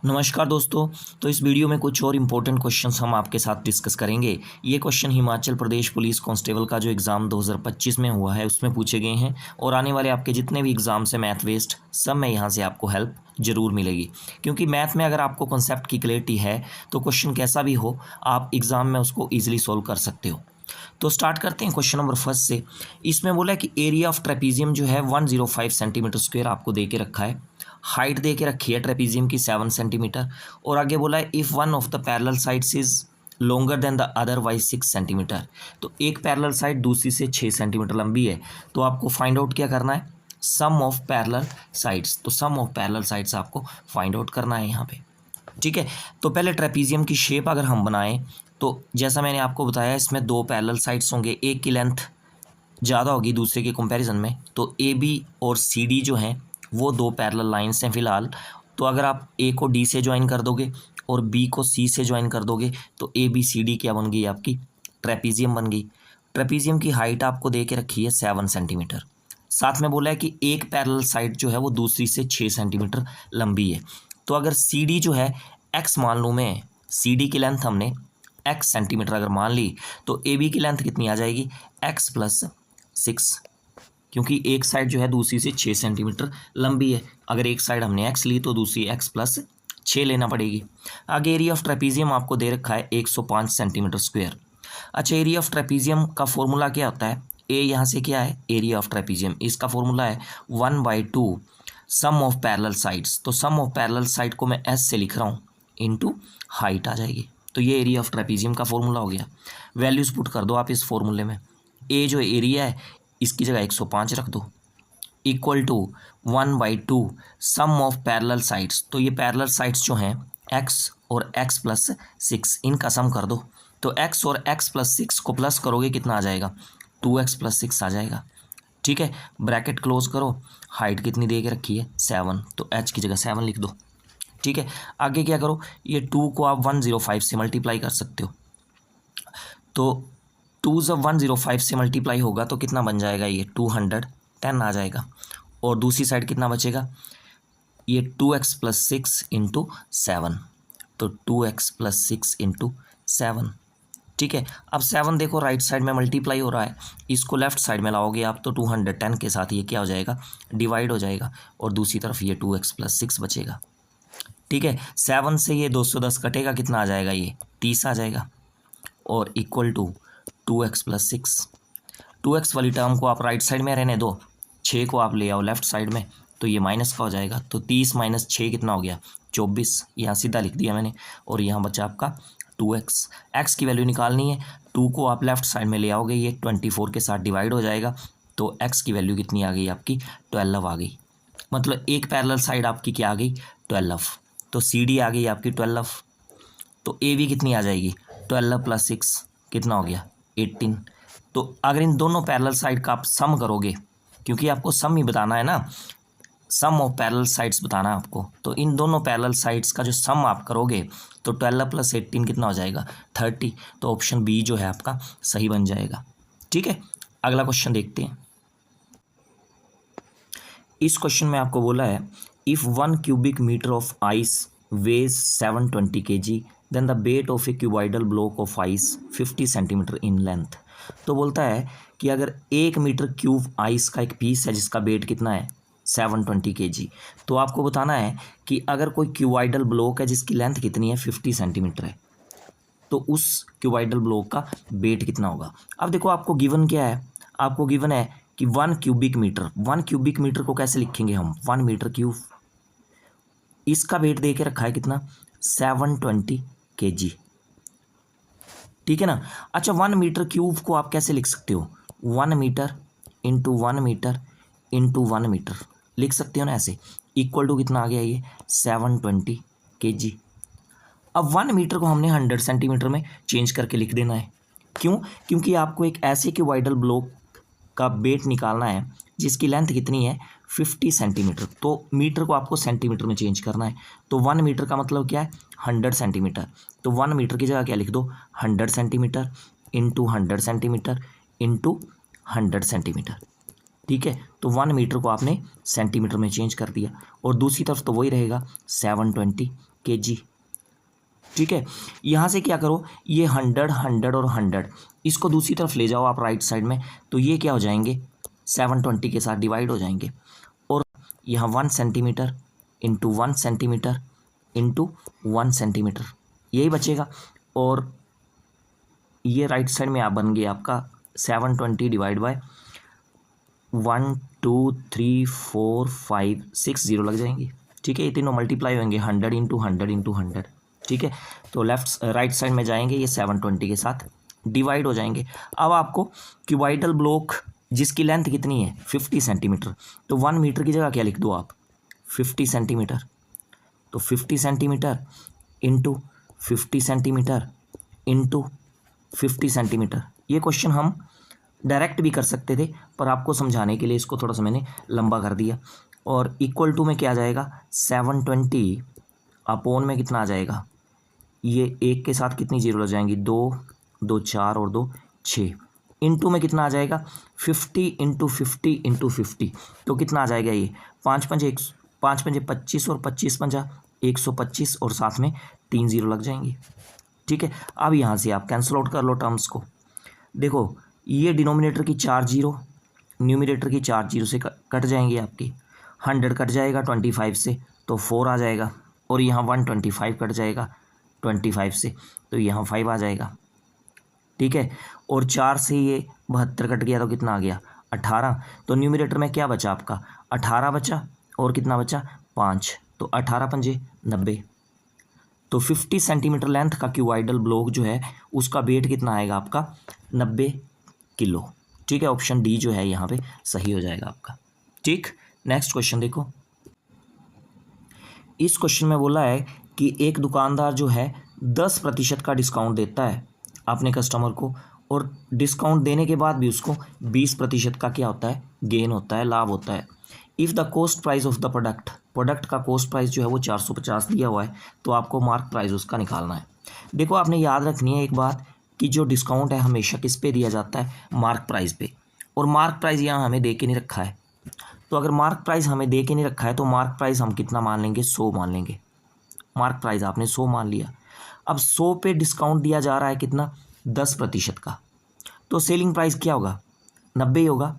नमस्कार दोस्तों। तो इस वीडियो में कुछ और इम्पोर्टेंट क्वेश्चंस हम आपके साथ डिस्कस करेंगे। ये question Himachal Pradesh police constable का जो एग्ज़ाम 2025 में हुआ है उसमें पूछे गए हैं और आने वाले आपके जितने भी एग्ज़ाम्स हैं मैथ वेस्ट सब में यहाँ से आपको हेल्प ज़रूर मिलेगी, क्योंकि मैथ में अगर आपको कॉन्सेप्ट की क्लैरिटी है तो क्वेश्चन कैसा भी हो आप एग्ज़ाम में उसको ईजिली सॉल्व कर सकते हो। तो स्टार्ट करते हैं क्वेश्चन नंबर फर्स्ट से। इसमें बोला है कि एरिया ऑफ ट्रेपीजियम जो है 105 सेंटीमीटर स्क्वायर आपको दे के रखा है। हाइट दे के रखी है ट्रेपीजियम की 7 सेंटीमीटर और आगे बोला है if one of the parallel sides is longer than the otherwise 6 centimetre. तो एक पैरेलल साइड दूसरी से 6 सेंटीमीटर लंबी है, तो आपको फाइंड आउट क्या करना है, सम ऑफ पैरेलल साइड्स। तो सम ऑफ पैरेलल साइड्स आपको फाइंड आउट करना है यहाँ पे, ठीक है। तो पहले ट्रेपीजियम की शेप अगर हम बनाएं तो जैसा मैंने आपको बताया इसमें दो पैरेलल साइड्स होंगे, एक की लेंथ ज़्यादा होगी दूसरे के कंपैरिजन में। तो ए बी और सी डी जो हैं वो दो पैरेलल लाइंस हैं फ़िलहाल। तो अगर आप ए को डी से ज्वाइन कर दोगे और बी को सी से ज्वाइन कर दोगे तो ए बी सी डी क्या बन गई, आपकी ट्रेपीजियम बन गई। ट्रेपीजियम की हाइट आपको दे के रखी है 7 सेंटीमीटर। साथ में बोला है कि एक पैरेलल साइड जो है वो दूसरी से 6 सेंटीमीटर लंबी है। तो अगर सी डी जो है एक्स मान लूँ मैं, सी डी की लेंथ हमने एक्स सेंटीमीटर अगर मान ली तो ए बी की लेंथ कितनी आ जाएगी, एक्स प्लस 6, क्योंकि एक साइड जो है दूसरी से 6 सेंटीमीटर लंबी है। अगर एक साइड हमने एक्स ली तो दूसरी एक्स प्लस 6 लेना पड़ेगी। आगे एरिया ऑफ ट्रेपीजियम आपको दे रखा है 105 सेंटीमीटर स्क्वायर। अच्छा, एरिया ऑफ ट्रेपीजियम का फॉर्मूला क्या होता है, ए यहाँ से क्या है एरिया ऑफ ट्रेपीजियम, इसका फॉर्मूला है 1/2 सम ऑफ पैरेलल साइड्स। तो सम ऑफ पैरेलल साइड को मैं एस से लिख रहा हूँ इनटू हाइट आ जाएगी। तो ये एरिया ऑफ ट्रेपीजियम का फॉर्मूला हो गया। वैल्यूज़ पुट कर दो आप इस फॉर्मूले में। ए जो एरिया है इसकी जगह 105 रख दो, equal to 1/2 sum of parallel sides. तो ये पैरेलल साइड्स जो हैं x और x प्लस 6 इनका सम कर दो। तो x और x प्लस 6 को प्लस करोगे कितना आ जाएगा, 2x प्लस 6 आ जाएगा, ठीक है। ब्रैकेट क्लोज करो, हाइट कितनी दे के रखी है 7, तो h की जगह 7 लिख दो, ठीक है। आगे क्या करो, ये 2 को आप 105 से मल्टीप्लाई कर सकते हो। तो 2 जब 105 से मल्टीप्लाई होगा तो कितना बन जाएगा, ये 210 आ जाएगा। और दूसरी साइड कितना बचेगा, ये 2x प्लस 6 इंटू 7, तो 2x प्लस 6 इंटू 7, ठीक है। अब 7 देखो राइट साइड में मल्टीप्लाई हो रहा है, इसको लेफ्ट साइड में लाओगे आप तो 210 के साथ ये क्या हो जाएगा, डिवाइड हो जाएगा और दूसरी तरफ ये 2x प्लस 6 बचेगा, ठीक है। 7 से ये 210 कटेगा, कितना आ जाएगा, ये 30 आ जाएगा और equal to 2x plus 6। 2x वाली टर्म को आप राइट साइड में रहने दो, 6 को आप ले आओ लेफ्ट साइड में, तो ये माइनस का हो जाएगा। तो 30 माइनस 6 कितना हो गया, 24, यहाँ सीधा लिख दिया मैंने। और यहाँ बचा आपका 2x। x की वैल्यू निकालनी है, 2 को आप लेफ्ट साइड में ले आओगे, ये 24 के साथ डिवाइड हो जाएगा। तो x की वैल्यू कितनी आ गई, आपकी 12 आ गई। मतलब एक पैरेलल साइड आपकी क्या आ गई, 12। तो सी डी आ गई आपकी 12। तो ए बी कितनी आ जाएगी, 12 प्लस 6 कितना हो गया, 18। तो अगर इन दोनों पैरेलल साइड का आप सम करोगे, क्योंकि आपको सम ही बताना है ना, सम ऑफ पैरेलल साइड्स बताना है आपको, तो इन दोनों पैरेलल साइड्स का जो सम आप करोगे तो 12 प्लस 18 कितना हो जाएगा, 30। तो ऑप्शन बी जो है आपका सही बन जाएगा, ठीक है। अगला क्वेश्चन देखते हैं। इस क्वेश्चन में आपको बोला है if 1 cubic metre of ice weighs 720 kg then the weight of a cuboidal block of ice 50 centimetre in length. तो बोलता है कि अगर 1 मीटर क्यूब आइस का एक पीस है जिसका वेट कितना है 720 kg, तो आपको बताना है कि अगर कोई क्यूबाइडल ब्लॉक है जिसकी लेंथ कितनी है 50 सेंटीमीटर है, तो उस क्यूबाइडल ब्लॉक का वेट कितना होगा। अब देखो आपको गिवन क्या है, आपको गिवन है कि 1 क्यूबिक मीटर, 1 क्यूबिक मीटर को कैसे लिखेंगे हम, 1 मीटर क्यूब, इसका वेट दे के रखा है कितना 720 kg, ठीक है ना। अच्छा, 1 मीटर क्यूब को आप कैसे लिख सकते हो, 1 metre into 1 metre into 1 metre लिख सकते हो ना ऐसे, इक्वल टू कितना आ गया ये 720 kg। अब 1 मीटर को हमने 100 सेंटीमीटर में चेंज करके लिख देना है। क्यों, क्योंकि आपको एक ऐसे क्यूबाइडल ब्लॉक का वेट निकालना है जिसकी लेंथ कितनी है 50 सेंटीमीटर, तो मीटर को आपको सेंटीमीटर में चेंज करना है। तो 1 मीटर का मतलब क्या है 100 सेंटीमीटर, तो 1 मीटर की जगह क्या लिख दो 100 centimetre into 100 centimetre into 100 centimetre, ठीक है। तो 1 मीटर को आपने सेंटीमीटर में चेंज कर दिया और दूसरी तरफ तो वही रहेगा 720 kg। ठीक है, यहाँ से क्या करो, ये 100 100 और 100 इसको दूसरी तरफ ले जाओ आप राइट साइड में, तो ये क्या हो जाएंगे 720 के साथ डिवाइड हो जाएंगे। और यहाँ 1 centimetre into 1 centimetre into 1 centimetre यही बचेगा। और ये राइट साइड में आप बन गया आपका 720 डिवाइड बाय 1 2 3 4 5 6 0 लग जाएंगे। ठीक है, ये तीनों मल्टीप्लाई होंगे 100 इंटू 100 इंटू 100। ठीक है, तो लेफ्ट राइट साइड में जाएंगे, ये 720 के साथ डिवाइड हो जाएंगे। अब आपको क्यूबाइडल ब्लॉक जिसकी लेंथ कितनी है 50 सेंटीमीटर, तो 1 मीटर की जगह क्या लिख दो आप 50 सेंटीमीटर। तो 50 centimetre into 50 centimetre into 50 centimetre. ये क्वेश्चन हम डायरेक्ट भी कर सकते थे, पर आपको समझाने के लिए इसको थोड़ा सा मैंने लंबा कर दिया। और इक्वल टू में क्या आ जाएगा 720 अपोन में कितना आ जाएगा, ये एक के साथ कितनी जीरो लग जाएंगी 2 2 4 और 2 6, इंटू में कितना आ जाएगा 50 इंटू 50 इंटू 50, तो कितना आ जाएगा ये 5 पंजे 25 और 25 पंजा 125 और साथ में 3 जीरो लग जाएंगे। ठीक है, अब यहाँ से आप कैंसिल आउट कर लो टर्म्स को। देखो ये डिनोमिनेटर की 4 जीरो न्यूमिनेटर की 4 जीरो से कट जाएंगे आपकी, 100 कट जाएगा 25 से तो 4 आ जाएगा, और यहाँ 125 कट जाएगा 25 से तो यहाँ 5 आ जाएगा। ठीक है, और 4 से ये 72 कट गया तो कितना आ गया 18। तो न्यूमिनेटर में क्या बचा आपका 18 बचा, और कितना बचा 5, तो 18 पंजे 90। तो 50 सेंटीमीटर लेंथ का क्यूबाइडल ब्लॉक जो है उसका वेट कितना आएगा आपका 90 किलो। ठीक है, ऑप्शन डी जो है यहाँ पे सही हो जाएगा आपका। ठीक, नेक्स्ट क्वेश्चन देखो। इस क्वेश्चन में बोला है कि एक दुकानदार जो है 10% का डिस्काउंट देता है अपने कस्टमर को, और डिस्काउंट देने के बाद भी उसको 20% का क्या होता है गेन होता है, लाभ होता है। If the cost price of the product का कॉस्ट प्राइस जो है वो 450 दिया हुआ है, तो आपको मार्क प्राइस उसका निकालना है। देखो आपने याद रखनी है एक बात कि जो डिस्काउंट है हमेशा किस पे दिया जाता है मार्क प्राइस पे, और मार्क प्राइस यहाँ हमें दे के नहीं रखा है। तो अगर मार्क प्राइस हमें दे के नहीं रखा है तो मार्क प्राइस हम कितना मान लेंगे 100 मान लेंगे। मार्क प्राइस आपने 100 मान लिया। अब 100 पे डिस्काउंट दिया जा रहा है कितना 10% का, तो सेलिंग प्राइस क्या होगा 90 ही होगा।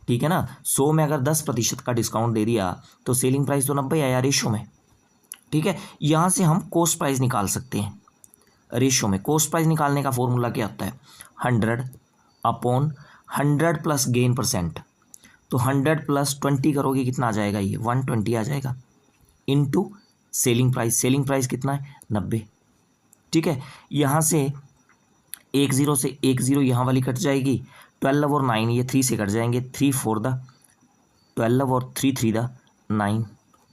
ठीक है ना, 100 में अगर 10% का डिस्काउंट दे दिया तो सेलिंग प्राइस तो 90 आया रेशो में। ठीक है, यहाँ से हम कॉस्ट प्राइस निकाल सकते हैं। रेशो में कॉस्ट प्राइस निकालने का फॉर्मूला क्या होता है 100 अपॉन 100 प्लस गेन %। तो 100 प्लस 20 करोगे कितना आ जाएगा ये 120 आ जाएगा, इनटू सेलिंग प्राइस कितना है 90। ठीक है, यहाँ से 1 0 से 1 0 यहाँ वाली कट जाएगी, 12 और 9 ये 3 से कट जाएंगे, 3 4 द 12 और 3 3 द 9,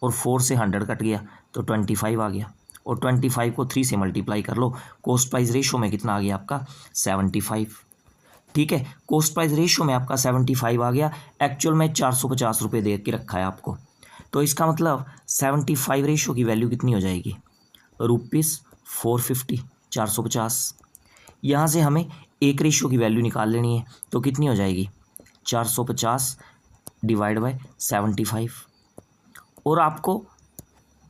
और 4 से 100 कट गया तो 25 आ गया, और 25 को 3 से मल्टीप्लाई कर लो। कॉस्ट प्राइस रेशो में कितना आ गया आपका 75। ठीक है, कॉस्ट प्राइस रेशो में आपका 75 आ गया। एक्चुअल में 450 रुपये दे के रखा है आपको, तो इसका मतलब 75 रेशो की वैल्यू कितनी हो जाएगी ₹450 450। यहाँ से हमें एक रेशो की वैल्यू निकाल लेनी है, तो कितनी हो जाएगी 450 डिवाइड बाय 75, और आपको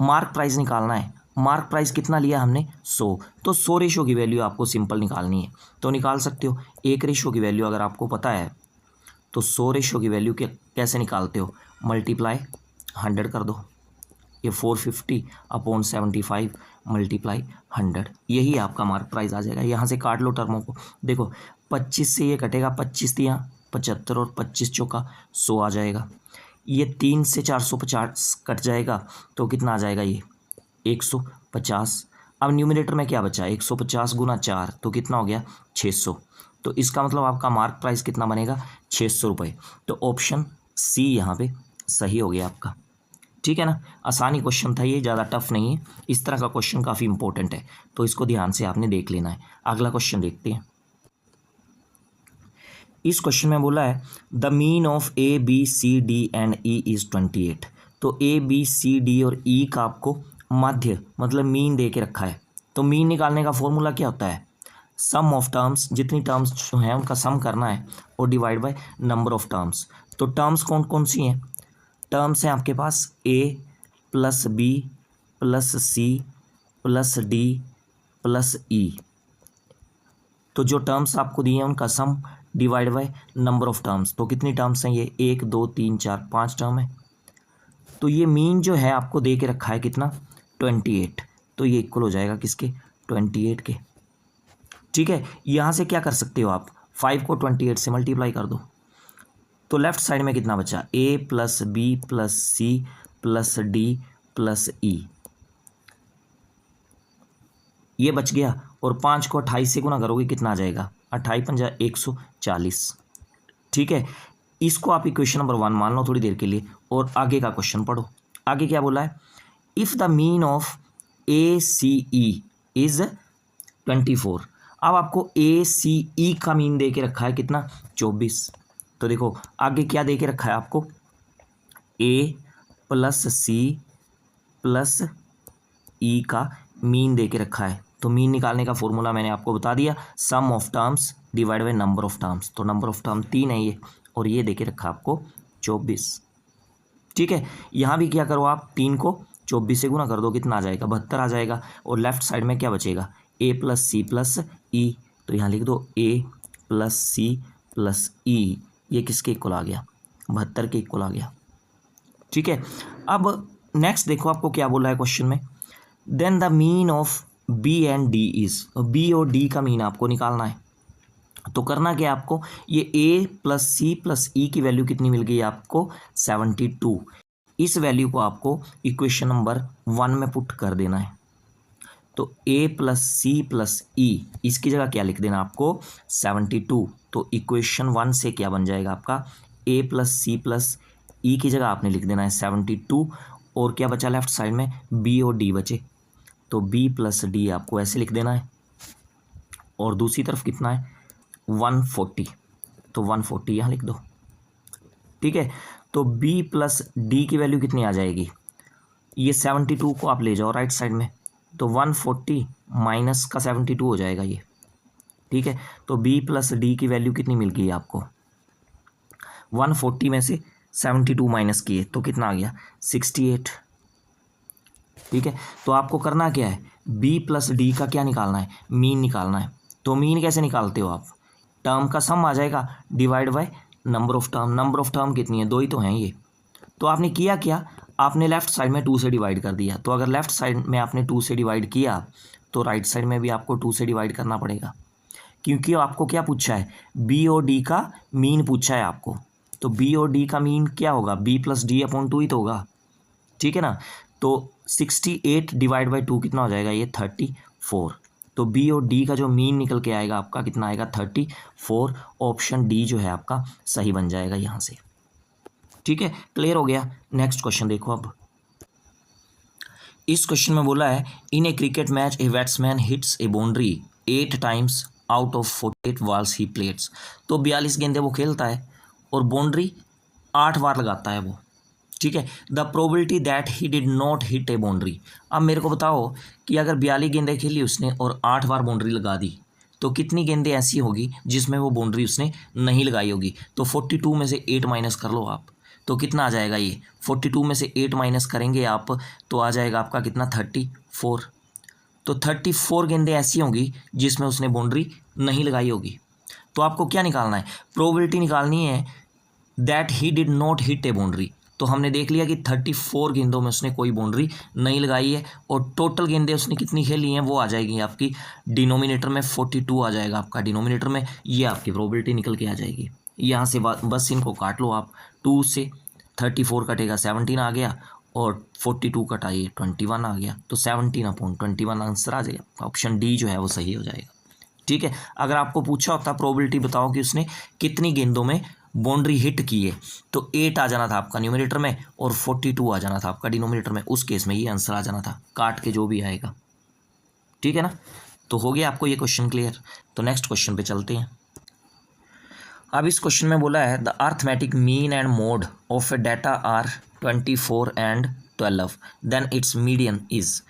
मार्क प्राइस निकालना है। मार्क प्राइस कितना लिया हमने 100, तो 100 रेशो की वैल्यू आपको सिंपल निकालनी है, तो निकाल सकते हो। एक रेशो की वैल्यू अगर आपको पता है तो 100 रेशो की वैल्यू कैसे निकालते हो, मल्टीप्लाई 100 कर दो, ये 450 अपॉन 75 मल्टीप्लाई 100, यही आपका मार्क प्राइस आ जाएगा। यहाँ से काट लो टर्मों को, देखो 25 से ये कटेगा 25 दिया 75 और 25 चौका 100 आ जाएगा। ये 3 से 450 कट जाएगा तो कितना आ जाएगा ये 150। अब न्यूमिनेटर में क्या बचा 150 गुना 4 तो कितना हो गया 600। तो इसका मतलब आपका मार्क प्राइस कितना बनेगा 600 रुपये। तो ऑप्शन सी यहाँ पे सही हो गया आपका। ठीक है ना, आसानी क्वेश्चन था ये, ज़्यादा टफ नहीं है। इस तरह का क्वेश्चन काफ़ी इंपॉर्टेंट है, तो इसको ध्यान से आपने देख लेना है। अगला क्वेश्चन देखते हैं। इस क्वेश्चन में बोला है the mean of A B C D and E is 28। तो ए बी सी डी और ई का आपको माध्य मतलब मीन दे के रखा है। तो मीन निकालने का फॉर्मूला क्या होता है सम ऑफ टर्म्स, जितनी टर्म्स जो हैं उनका सम करना है, और divide by number of terms. तो टर्म्स कौन कौन सी हैं, टर्म्स हैं आपके पास A plus B plus C plus D plus E. तो जो टर्म्स आपको दिए हैं उनका sum divide by number of terms. तो कितनी टर्म्स हैं ये, 1 2 3 4 5 टर्म है। तो ये मीन जो है आपको दे के रखा है कितना, 28। तो ये इक्वल हो जाएगा किसके, 28 के। ठीक है, यहाँ से क्या कर सकते हो आप, 5 को 28 से मल्टीप्लाई कर दो। तो लेफ्ट साइड में कितना बचा, A plus B plus C plus D plus E, ये बच गया। और 5 को 28 से गुना करोगे कितना आ जाएगा, 28 पंजा 140। ठीक है, इसको आप इक्वेशन नंबर 1 मान लो थोड़ी देर के लिए, और आगे का क्वेश्चन पढ़ो। आगे क्या बोला है, if the mean of A C E is 24। अब आपको ए सी ई का मीन दे के रखा है कितना, 24। तो देखो आगे क्या दे के रखा है आपको, ए प्लस सी प्लस ई का मीन दे के रखा है। तो मीन निकालने का फॉर्मूला मैंने आपको बता दिया, sum of terms divide by number of terms. तो नंबर ऑफ टर्म 3 है ये, और ये दे के रखा आपको 24। ठीक है, यहाँ भी क्या करो आप, 3 को 24 से गुना कर दो, कितना आ जाएगा, 72 आ जाएगा। और लेफ्ट साइड में क्या बचेगा, ए प्लस सी प्लस ई। तो यहाँ लिख दो ए प्लस सी प्लस ई, ये किसके इक्वल आ गया, 72 के इक्वल आ गया। ठीक है, अब नेक्स्ट देखो आपको क्या बोला है क्वेश्चन में, then the mean of B and D is. B और डी का मीन आपको निकालना है। तो करना क्या है आपको, ये ए प्लस सी प्लस ई की वैल्यू कितनी मिल गई आपको, 72। इस वैल्यू को आपको इक्वेशन नंबर 1 में पुट कर देना है। तो ए प्लस सी प्लस ई, इसकी जगह क्या लिख देना आपको, 72। तो इक्वेशन 1 से क्या बन जाएगा आपका, ए प्लस सी प्लस ई की जगह आपने लिख देना है 72। और क्या बचा लेफ्ट साइड में, बी और डी बचे। तो बी प्लस डी आपको ऐसे लिख देना है। और दूसरी तरफ कितना है, 140। तो 140 यहाँ लिख दो। ठीक है, तो बी प्लस डी की वैल्यू कितनी आ जाएगी, ये 72 को आप ले जाओ राइट साइड में। तो 140 माइनस का 72 हो जाएगा ये। ठीक है, तो बी प्लस डी की वैल्यू कितनी मिल गई आपको, 140 में से 72 माइनस किए तो कितना आ गया, 68। ठीक है, तो आपको करना क्या है, बी प्लस डी का क्या निकालना है, मीन निकालना है। तो मीन कैसे निकालते हो आप, टर्म का सम आ जाएगा divide by number of term. Number of term कितनी है, 2 ही तो हैं ये। तो आपने किया क्या, आपने लेफ्ट साइड में 2 से डिवाइड कर दिया। तो अगर लेफ्ट साइड में आपने 2 से डिवाइड किया तो राइट साइड में भी आपको 2 से डिवाइड करना पड़ेगा, क्योंकि आपको क्या पूछा है, बी और डी का मीन पूछा है आपको। तो बी और डी का मीन क्या होगा, बी प्लस डी अपॉन 2 ही तो होगा। ठीक है ना, तो 68 डिवाइड बाई 2 कितना हो जाएगा, ये 34। तो बी और डी का जो मीन निकल के आएगा आपका कितना आएगा, 34। ऑप्शन डी जो है आपका सही बन जाएगा यहाँ से। ठीक है, क्लियर हो गया। नेक्स्ट क्वेश्चन देखो अब। इस क्वेश्चन में बोला है, in a cricket match a batsman hits a boundary 8 times out of 48 balls he plates. तो 42 गेंदे वो खेलता है और बाउंड्री 8 बार लगाता है वो। ठीक है, the probability that he did not hit A boundary. अब मेरे को बताओ कि अगर 42 गेंदें खेली उसने और 8 बार बाउंड्री लगा दी, तो कितनी गेंदें ऐसी होगी जिसमें वो बाउंड्री उसने नहीं लगाई होगी। तो 42 में से 8 माइनस कर लो आप, तो कितना आ जाएगा ये, 42 में से 8 माइनस करेंगे आप तो आ जाएगा आपका कितना, 34। तो 34 गेंदें ऐसी होंगी जिसमें उसने बाउंड्री नहीं लगाई होगी। तो आपको क्या निकालना है, प्रोबेबिलिटी निकालनी है that he did not hit A boundary. तो हमने देख लिया कि 34 गेंदों में उसने कोई बाउंड्री नहीं लगाई है, और टोटल गेंदें उसने कितनी खेली हैं वो आ जाएगी आपकी डिनोमिनेटर में, 42 आ जाएगा आपका डिनोमिनेटर में। ये आपकी प्रोबेबिलिटी निकल के आ जाएगी। यहाँ से बस इनको काट लो आप, 2 से 34 कटेगा 17 आ गया, और 42 कटाइए 21 आ गया। तो 17/21 आंसर आ जाएगा। ऑप्शन डी जो है वो सही हो जाएगा। ठीक है, अगर आपको पूछा होता प्रोबेबिलिटी बताओ कि उसने कितनी गेंदों में बाउंड्री हिट की है, तो 8 आ जाना था आपका न्यूमरेटर में और 42 आ जाना था आपका डिनोमिनेटर में। उस केस में ये आंसर आ जाना था, काट के जो भी आएगा। ठीक है ना, तो हो गया आपको ये क्वेश्चन क्लियर। तो नेक्स्ट क्वेश्चन पे चलते हैं। अब इस क्वेश्चन में बोला है, the arithmetic mean and mode of a data are 24 and 12, then its median is.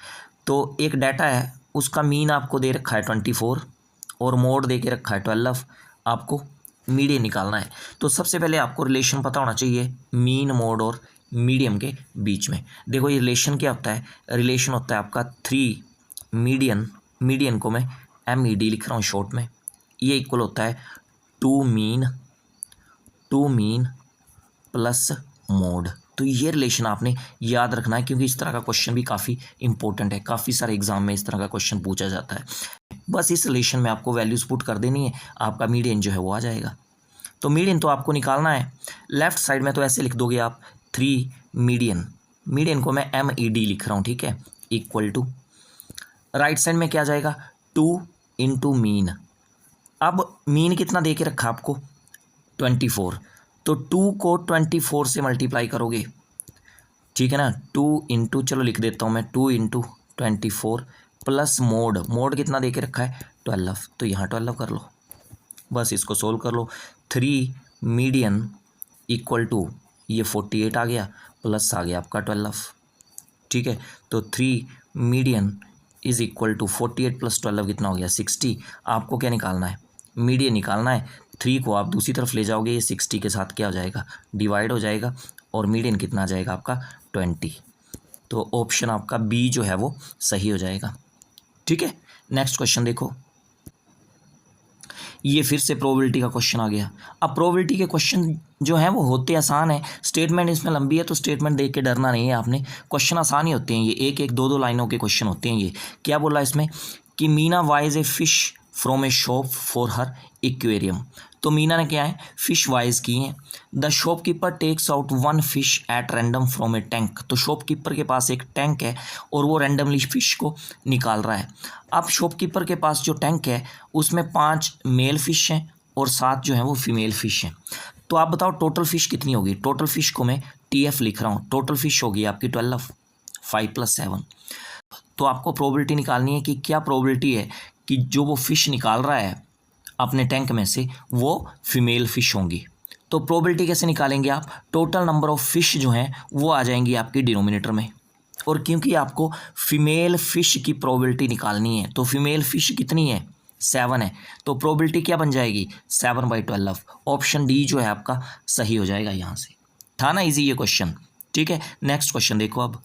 तो एक डाटा है, उसका मीन आपको दे रखा है 24 और मोड दे के रखा है 12, आपको मीडियन निकालना है। तो सबसे पहले आपको रिलेशन पता होना चाहिए मीन, मोड और मीडियम के बीच में। देखो ये रिलेशन क्या होता है, रिलेशन होता है आपका 3 मीडियन, मीडियन को मैं MED लिख रहा हूँ शॉर्ट में, ये इक्वल होता है टू मीन प्लस मोड। तो ये रिलेशन आपने याद रखना है, क्योंकि इस तरह का क्वेश्चन भी काफ़ी इंपॉर्टेंट है, काफ़ी सारे एग्जाम में इस तरह का क्वेश्चन पूछा जाता है। बस इस रिलेशन में आपको वैल्यूज पुट कर देनी है, आपका मीडियन जो है वो आ जाएगा। तो मीडियन तो आपको निकालना है, लेफ्ट साइड में तो ऐसे लिख दोगे आप 3 मीडियन, मीडियन को मैं MED लिख रहा हूँ, ठीक है, इक्वल टू राइट साइड में क्या आ जाएगा 2 इंटू मीन। अब मीन कितना दे के रखा आपको 24, तो 2 को 24 से मल्टीप्लाई करोगे, ठीक है ना, 2 इंटू, चलो लिख देता हूँ मैं 2 इंटू 24 प्लस मोड, मोड कितना दे के रखा है 12, तो यहाँ 12 कर लो, बस इसको सोल्व कर लो। 3 मीडियन इक्वल टू ये 48 आ गया प्लस आ गया आपका 12, ठीक है, तो 3 median is equal to 48 plus 12 कितना हो गया 60। आपको क्या निकालना है, मीडियन निकालना है। 3 को आप दूसरी तरफ ले जाओगे, ये 60 के साथ क्या हो जाएगा डिवाइड हो जाएगा, और मीडियन कितना आ जाएगा आपका 20। तो ऑप्शन आपका बी जो है वो सही हो जाएगा, ठीक है। नेक्स्ट क्वेश्चन देखो, ये फिर से प्रोबेबिलिटी का क्वेश्चन आ गया। अब प्रोबेबिलिटी के क्वेश्चन जो हैं वो होते आसान है, स्टेटमेंट इसमें लंबी है तो स्टेटमेंट देख के डरना नहीं है आपने, क्वेश्चन आसान ही होते हैं ये, एक एक दो दो लाइनों के क्वेश्चन होते हैं ये। क्या बोला इसमें कि Meena buys a fish from a shop for her aquarium. तो मीना ने क्या है फिश वाइज की है। The shopkeeper takes out 1 fish at random from a tank. तो शॉपकीपर के पास एक टैंक है और वो रैंडमली फिश को निकाल रहा है। अब शॉपकीपर के पास जो टैंक है उसमें 5 मेल फिश हैं और 7 जो हैं वो फीमेल फिश हैं। तो आप बताओ टोटल फिश कितनी होगी। टोटल फिश को मैं TF लिख रहा हूँ, टोटल फिश होगी आपकी 12, 5 + 7। तो आपको प्रोबेबिलिटी निकालनी है कि क्या प्रोबेबिलिटी है कि जो वो फिश निकाल रहा है अपने टैंक में से वो फीमेल फिश होंगी। तो प्रोबेबिलिटी कैसे निकालेंगे आप, टोटल नंबर ऑफ फिश जो हैं वो आ जाएंगी आपकी डिनोमिनेटर में, और क्योंकि आपको फीमेल फिश की प्रोबेबिलिटी निकालनी है तो फीमेल फिश कितनी है 7 है, तो प्रोबेबिलिटी क्या बन जाएगी 7/12। ऑप्शन डी जो है आपका सही हो जाएगा। यहाँ से था ना इजी ये क्वेश्चन, ठीक है। नेक्स्ट क्वेश्चन देखो, अब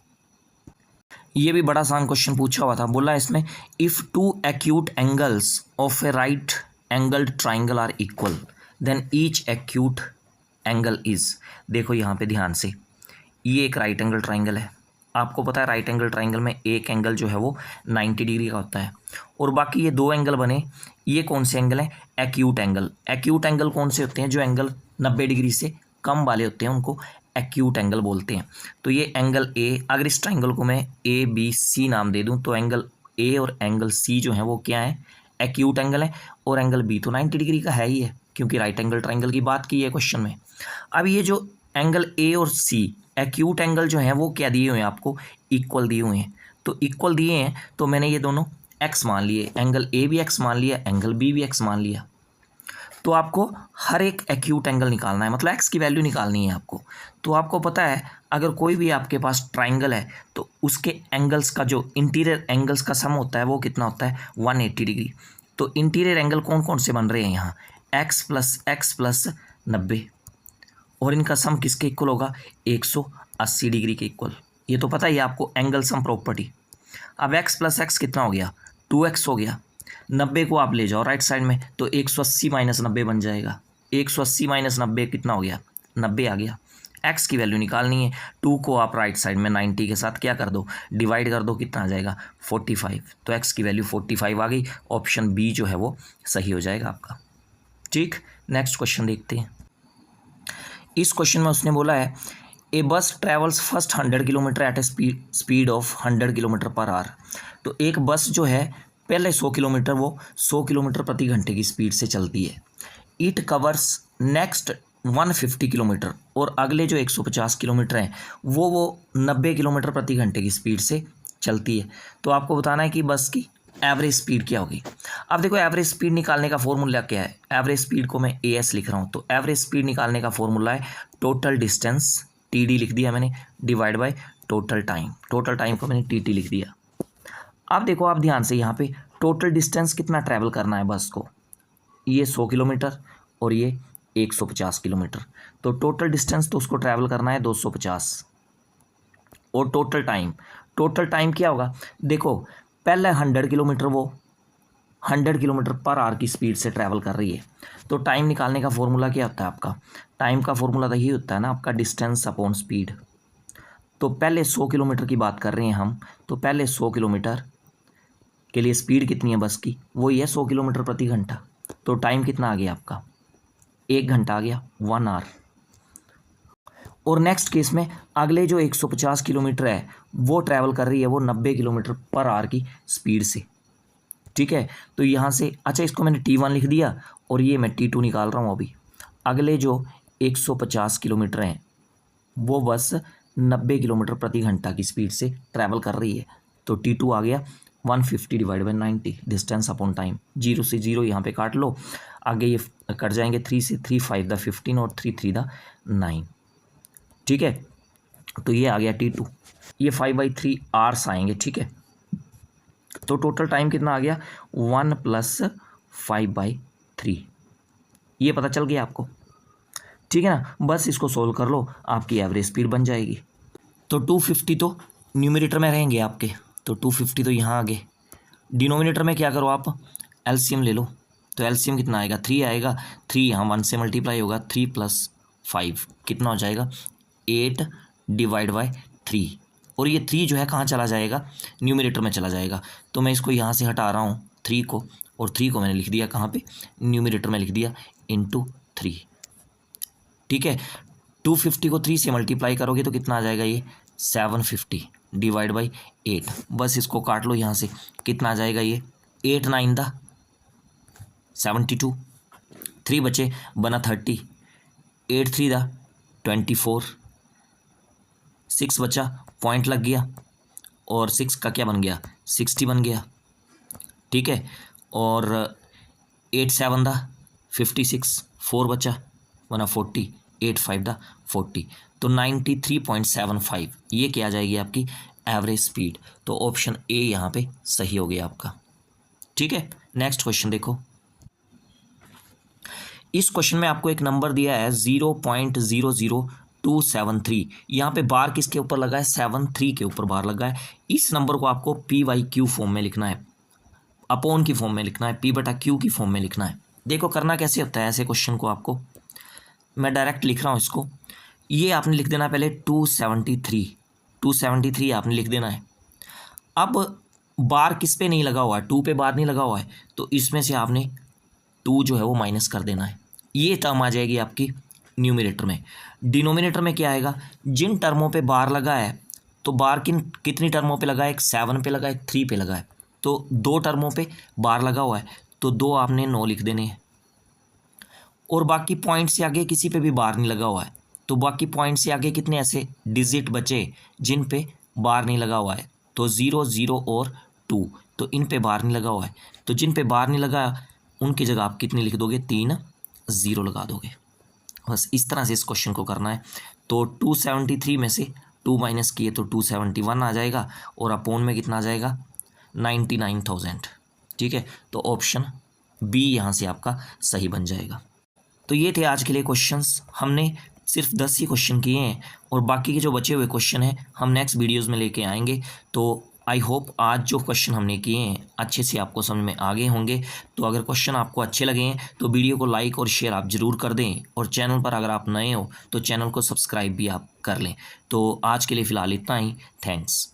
ये भी बड़ा आसान क्वेश्चन पूछा हुआ था। बोला इसमें if 2 acute angles of a right angled triangle are equal then each acute angle is. देखो यहाँ पे ध्यान से, ये एक राइट एंगल ट्राइंगल है, आपको पता है राइट एंगल ट्राइंगल में एक एंगल जो है वो 90 डिग्री का होता है, और बाकी ये 2 एंगल बने, ये कौन से एंगल हैं एक्यूट एंगल। एक्यूट एंगल कौन से होते हैं, जो एंगल 90 डिग्री से कम वाले होते हैं उनको एक्यूट एंगल बोलते हैं। तो ये एंगल ए, अगर इस ट्राइंगल को मैं ABC नाम दे दूं तो एंगल ए और एंगल C जो है वो क्या है एक्यूट एंगल है, और एंगल B तो 90 डिग्री का है ही है, क्योंकि राइट एंगल ट्राइंगल की बात की है क्वेश्चन में। अब ये जो एंगल A और C एक्यूट एंगल जो है वो क्या दिए हुए हैं आपको इक्वल दिए हुए हैं। तो इक्वल दिए हैं तो मैंने ये दोनों x मान लिए, एंगल A भी x मान लिया, एंगल B भी x मान लिया। तो आपको हर एक एक्यूट एंगल निकालना है, मतलब x की वैल्यू निकालनी है आपको। तो आपको पता है अगर कोई भी आपके पास ट्राइंगल है तो उसके एंगल्स का जो इंटीरियर एंगल्स का सम होता है वो कितना होता है 180 डिग्री। तो इंटीरियर एंगल कौन कौन से बन रहे हैं यहाँ x + 90, और इनका सम किसके इक्वल होगा 180 डिग्री के इक्वल। ये तो पता ही है आपको एंगल सम प्रॉपर्टी। अब x + x कितना हो गया 2x हो गया, 90 को आप ले जाओ राइट साइड में तो 180 - 90 बन जाएगा। 180 - 90 कितना हो गया 90 आ गया। x की वैल्यू निकालनी है, 2 को आप राइट साइड में 90 के साथ क्या कर दो डिवाइड कर दो, कितना आ जाएगा 45। तो x की वैल्यू 45 आ गई, ऑप्शन बी जो है वो सही हो जाएगा आपका, ठीक। नेक्स्ट क्वेश्चन देखते हैं। इस क्वेश्चन में उसने बोला है a bus travels first 100 kilometre at a speed of 100 km/h। तो एक बस जो है पहले 100 किलोमीटर वो 100 किलोमीटर प्रति घंटे की स्पीड से चलती है। इट कवर्स नेक्स्ट 150 किलोमीटर, और अगले जो 150 किलोमीटर हैं वो 90 किलोमीटर प्रति घंटे की स्पीड से चलती है। तो आपको बताना है कि बस की एवरेज स्पीड क्या होगी। अब देखो एवरेज स्पीड निकालने का फॉर्मूला क्या है, एवरेज स्पीड को मैं AS लिख रहा हूँ। तो एवरेज स्पीड निकालने का फॉर्मूला है टोटल डिस्टेंस TD लिख दिया मैंने divide by total time. Total time को मैंने TT लिख दिया। अब देखो आप ध्यान से यहाँ पे टोटल डिस्टेंस कितना ट्रैवल करना है बस को, ये 100 किलोमीटर और ये 150 किलोमीटर। तो टोटल डिस्टेंस तो उसको ट्रैवल करना है 250, और टोटल टाइम क्या होगा देखो पहले 100 किलोमीटर वो 100 किलोमीटर पर आवर की स्पीड से ट्रैवल कर रही है। तो टाइम निकालने का फॉर्मूला क्या होता है आपका? टाइम का फॉर्मूला तो यही होता है ना आपका, डिस्टेंस अपॉन स्पीड। तो पहले 100 किलोमीटर की बात कर रहे हैं हम, तो पहले 100 किलोमीटर के लिए स्पीड कितनी है बस की? वही है 100 किलोमीटर प्रति घंटा। तो टाइम कितना आ गया आपका? 1 घंटा आ गया, 1 आवर। और नेक्स्ट केस में अगले जो 150 किलोमीटर है वो ट्रैवल कर रही है वो 90 किलोमीटर पर आवर की स्पीड से। ठीक है, तो यहाँ से अच्छा इसको मैंने T1 लिख दिया और ये मैं T2 निकाल रहा हूँ अभी। अगले जो 150 किलोमीटर हैं वो बस 90 किलोमीटर प्रति घंटा की स्पीड से ट्रैवल कर रही है। तो T2 आ गया 150 divide by 90 distance upon time. 0 से 0 यहाँ पे काट लो, आगे ये कट जाएंगे, 3 से 3 5 द 15 और 3 3 द 9। ठीक है, तो ये आ गया T2। ये 5/3 आवर्स आएंगे। ठीक है, तो टोटल टाइम कितना आ गया? 1 + 5/3। ये पता चल गया आपको? ठीक है ना, बस इसको सोल्व कर लो, आपकी एवरेज स्पीड बन जाएगी। तो 250 तो न्यूमरेटर में रहेंगे आपके, तो 250 तो यहाँ आ गए। डिनोमिनेटर में क्या करो आप? एलसीएम ले लो। तो एलसीएम कितना आएगा? 3 आएगा। 3 यहाँ 1 से मल्टीप्लाई होगा, 3 + 5 कितना हो जाएगा? 8 डिवाइड बाई 3। और ये 3 जो है कहाँ चला जाएगा? न्यूमरेटर में चला जाएगा। तो मैं इसको यहाँ से हटा रहा हूँ 3 को, और 3 को मैंने लिख दिया कहाँ पे? न्यूमरेटर में लिख दिया, इंटू 3। ठीक है, 250 को 3 से मल्टीप्लाई करोगे तो कितना आ जाएगा? ये 750 डिवाइड बाई 8। बस इसको काट लो यहाँ से, कितना आ जाएगा? ये 8 9 द 72, 3 बचे बना 30, 8 3 द 24, 6 बचा, पॉइंट लग गया, और 6 का क्या बन गया? 60 बन गया। ठीक है, और 8 7 द 56, 4 बचा बना 40, 8 5 द 40। तो 93.75 ये क्या आ जाएगी आपकी एवरेज स्पीड। तो ऑप्शन ए यहाँ पे सही हो गया आपका। ठीक है, नेक्स्ट क्वेश्चन देखो। इस क्वेश्चन में आपको एक नंबर दिया है 0.00273। यहाँ पे बार किसके ऊपर लगा है? 73 के ऊपर बार लगा है। इस नंबर को आपको PYQ फॉर्म में लिखना है, अपॉन की फॉर्म में लिखना है, P/Q की फॉर्म में लिखना है। देखो करना कैसे होता है ऐसे क्वेश्चन को, आपको मैं डायरेक्ट लिख रहा हूँ इसको। ये आपने लिख देना पहले 273 आपने लिख देना है। अब बार किस पे नहीं लगा हुआ है? 2 पे बार नहीं लगा हुआ है, तो इसमें से आपने 2 जो है वो माइनस कर देना है। ये टर्म आ जाएगी आपकी न्यूमरेटर में। डिनोमिनेटर में क्या आएगा? जिन टर्मों पे बार लगा है, तो बार कितनी टर्मों पे लगा है? एक 7 पे लगा है, एक 3 पे लगा है। तो 2 टर्मों पे बार लगा हुआ है, तो 2 आपने 9 लिख देने हैं। और बाकी पॉइंट से आगे किसी पे भी बार नहीं लगा हुआ है, तो बाकी पॉइंट से आगे कितने ऐसे डिजिट बचे जिन पे बार नहीं लगा हुआ है? तो 0 0 और 2, तो इन पे बार नहीं लगा हुआ है। तो जिन पे बार नहीं लगा उनकी जगह आप कितनी लिख दोगे? 3 0 लगा दोगे। बस इस तरह से इस क्वेश्चन को करना है। तो 273 में से 2 माइनस किए तो 271 आ जाएगा, और अपॉन में कितना आ जाएगा? 99,000। ठीक है, तो ऑप्शन बी यहाँ से आपका सही बन जाएगा। तो ये थे आज के लिए क्वेश्चंस। हमने सिर्फ 10 ही क्वेश्चन किए हैं, और बाकी के जो बचे हुए क्वेश्चन हैं हम नेक्स्ट वीडियोज़ में लेके आएंगे। तो आई होप आज जो क्वेश्चन हमने किए हैं अच्छे से आपको समझ में आ गए होंगे। तो अगर क्वेश्चन आपको अच्छे लगे हैं तो वीडियो को लाइक और शेयर आप ज़रूर कर दें, और चैनल पर अगर आप नए हो तो चैनल को सब्सक्राइब भी आप कर लें। तो आज के लिए फ़िलहाल इतना ही। थैंक्स।